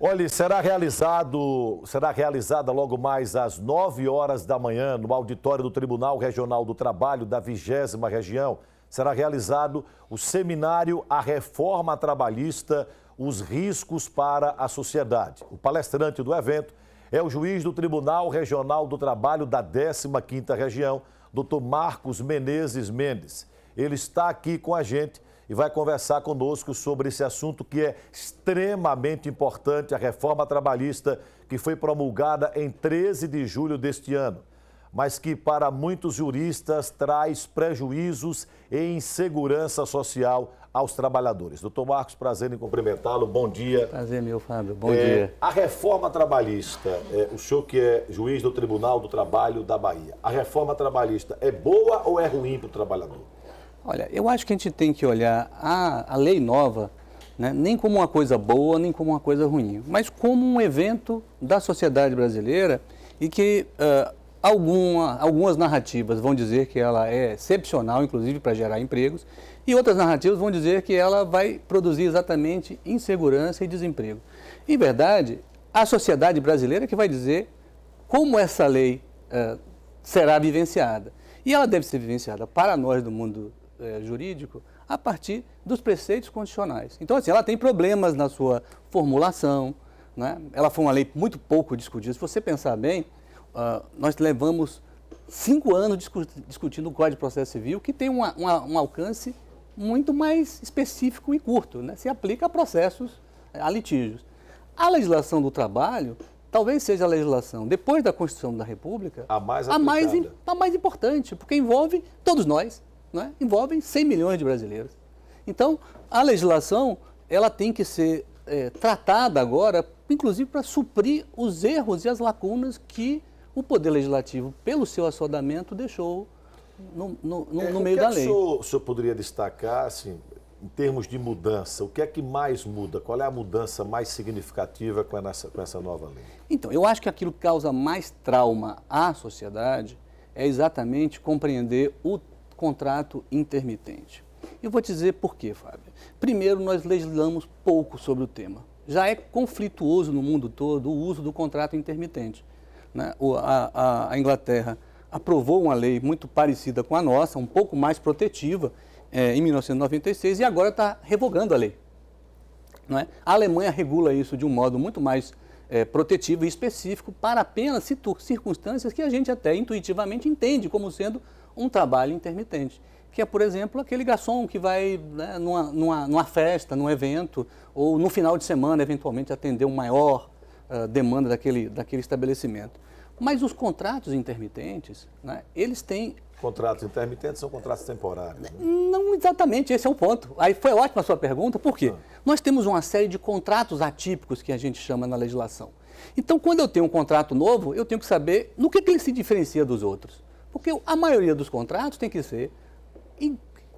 Olha, será realizada logo mais às 9 horas da manhã, no auditório do Tribunal Regional do Trabalho da 20ª Região, será realizado o seminário A Reforma Trabalhista, os riscos para a sociedade. O palestrante do evento é o juiz do Tribunal Regional do Trabalho da 15ª Região, Dr. Marcos Menezes Mendes. Ele está aqui com a gente e vai conversar conosco sobre esse assunto que é extremamente importante, a reforma trabalhista que foi promulgada em 13 de julho deste ano, mas que para muitos juristas traz prejuízos e insegurança social aos trabalhadores. Doutor Marcos, prazer em cumprimentá-lo, bom dia. Prazer meu, Fábio, bom dia. A reforma trabalhista, o senhor que é juiz do Tribunal do Trabalho da Bahia, a reforma trabalhista é boa ou é ruim para o trabalhador? Olha, eu acho que a gente tem que olhar a lei nova, né, nem como uma coisa boa, nem como uma coisa ruim, mas como um evento da sociedade brasileira e que algumas narrativas vão dizer que ela é excepcional, inclusive para gerar empregos, e outras narrativas vão dizer que ela vai produzir exatamente insegurança e desemprego. Em verdade, a sociedade brasileira que vai dizer como essa lei será vivenciada. E ela deve ser vivenciada para nós do mundo jurídico a partir dos preceitos constitucionais. Então, assim, ela tem problemas na sua formulação, né? Ela foi uma lei muito pouco discutida. Se você pensar bem, nós levamos 5 anos discutindo o Código de Processo Civil, que tem um alcance muito mais específico e curto, né? Se aplica a processos, a litígios. A legislação do trabalho talvez seja a legislação, depois da Constituição da República, a mais importante, porque envolve todos nós, né? Envolve 100 milhões de brasileiros. Então, a legislação ela tem que ser tratada agora, inclusive para suprir os erros e as lacunas que o Poder Legislativo, pelo seu assodamento, deixou no meio da lei. O senhor poderia destacar, assim, em termos de mudança, o que é que mais muda? Qual é a mudança mais significativa com essa nova lei? Então, eu acho que aquilo que causa mais trauma à sociedade é exatamente compreender o contrato intermitente. Eu vou te dizer por quê, Fábio. Primeiro, nós legislamos pouco sobre o tema. Já é conflituoso no mundo todo o uso do contrato intermitente, né? A Inglaterra aprovou uma lei muito parecida com a nossa, um pouco mais protetiva, em 1996, e agora está revogando a lei. Não é? A Alemanha regula isso de um modo muito mais protetivo e específico para apenas circunstâncias que a gente até intuitivamente entende como sendo um trabalho intermitente, que é, por exemplo, aquele garçom que vai, né, numa festa, num evento, ou no final de semana, eventualmente, atender uma maior demanda daquele estabelecimento. Mas os contratos intermitentes, né, eles têm... Contratos intermitentes são contratos temporários, né? Não exatamente, esse é o ponto. Aí foi ótima a sua pergunta, por quê? Nós temos uma série de contratos atípicos que a gente chama na legislação. Então, quando eu tenho um contrato novo, eu tenho que saber no que ele se diferencia dos outros. Porque a maioria dos contratos tem que ser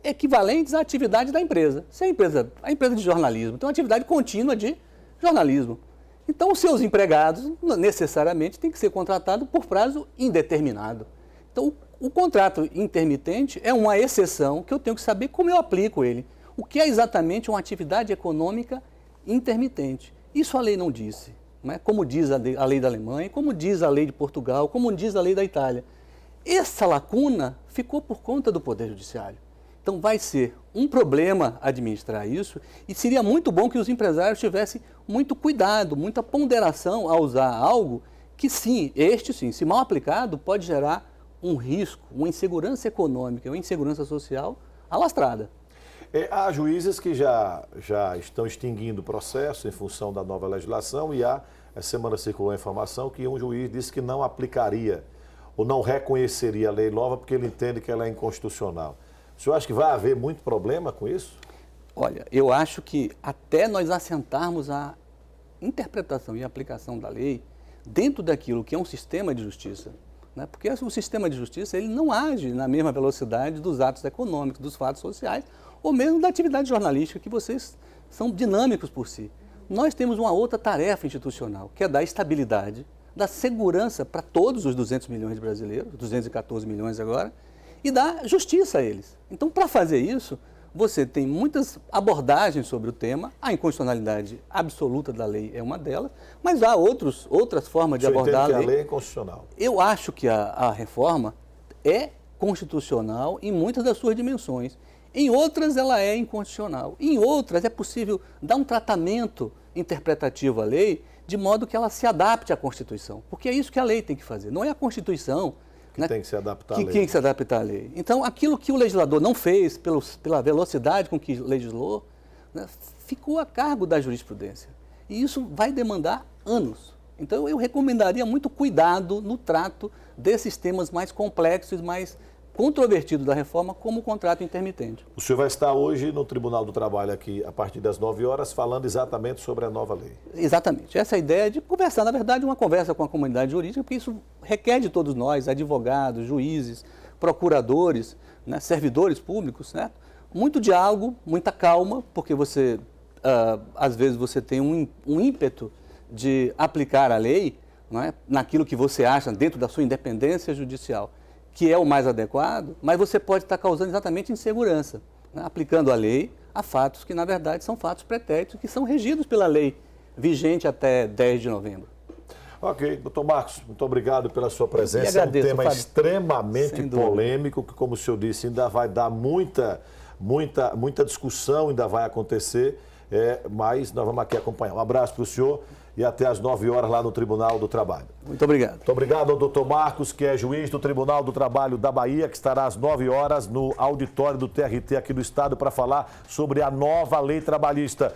equivalentes à atividade da empresa. Se a empresa de jornalismo tem uma atividade contínua de jornalismo, então os seus empregados necessariamente têm que ser contratados por prazo indeterminado. Então, o contrato intermitente é uma exceção que eu tenho que saber como eu aplico ele. O que é exatamente uma atividade econômica intermitente? Isso a lei não disse, né? Como diz a lei da Alemanha, como diz a lei de Portugal, como diz a lei da Itália. Essa lacuna ficou por conta do Poder Judiciário. Então vai ser um problema administrar isso e seria muito bom que os empresários tivessem muito cuidado, muita ponderação ao usar algo que sim, se mal aplicado, pode gerar um risco, uma insegurança econômica, uma insegurança social alastrada. Há juízes que já estão extinguindo o processo em função da nova legislação e essa semana circulou a informação que um juiz disse que não aplicaria ou não reconheceria a lei nova porque ele entende que ela é inconstitucional. O senhor acha que vai haver muito problema com isso? Olha, eu acho que até nós assentarmos a interpretação e aplicação da lei dentro daquilo que é um sistema de justiça, né? Porque o sistema de justiça ele não age na mesma velocidade dos atos econômicos, dos fatos sociais, ou mesmo da atividade jornalística, que vocês são dinâmicos por si. Nós temos uma outra tarefa institucional, que é dar estabilidade, dar segurança para todos os 200 milhões de brasileiros, 214 milhões agora, e dar justiça a eles. Então, para fazer isso, você tem muitas abordagens sobre o tema, a inconstitucionalidade absoluta da lei é uma delas, mas há outras formas de abordar a lei. A lei é inconstitucional. Eu acho que a reforma é constitucional em muitas das suas dimensões. Em outras, ela é inconstitucional. Em outras, é possível dar um tratamento interpretativo à lei de modo que ela se adapte à Constituição. Porque é isso que a lei tem que fazer. Não é a Constituição que tem que se adaptar à lei. Que tem que se adaptar à lei. Então, aquilo que o legislador não fez pela velocidade com que legislou, né, ficou a cargo da jurisprudência. E isso vai demandar anos. Então, eu recomendaria muito cuidado no trato desses temas mais complexos, mais controvertido da reforma, como o contrato intermitente. O senhor vai estar hoje no Tribunal do Trabalho aqui, a partir das 9 horas, falando exatamente sobre a nova lei. Exatamente. Essa é a ideia de conversar, na verdade, uma conversa com a comunidade jurídica, porque isso requer de todos nós, advogados, juízes, procuradores, né, servidores públicos, certo? Muito diálogo, muita calma, porque você, às vezes, você tem um ímpeto de aplicar a lei, não é, naquilo que você acha dentro da sua independência judicial, que é o mais adequado, mas você pode estar causando exatamente insegurança, né? Aplicando a lei a fatos que, na verdade, são fatos pretéritos, que são regidos pela lei vigente até 10 de novembro. Ok, doutor Marcos, muito obrigado pela sua presença. Agradeço, é um tema Fábio, extremamente polêmico, que, como o senhor disse, ainda vai dar muita discussão, ainda vai acontecer, mas nós vamos aqui acompanhar. Um abraço para o senhor e até às 9 horas lá no Tribunal do Trabalho. Muito obrigado. Muito obrigado ao doutor Marcos, que é juiz do Tribunal do Trabalho da Bahia, que estará às 9 horas no auditório do TRT aqui do Estado para falar sobre a nova lei trabalhista.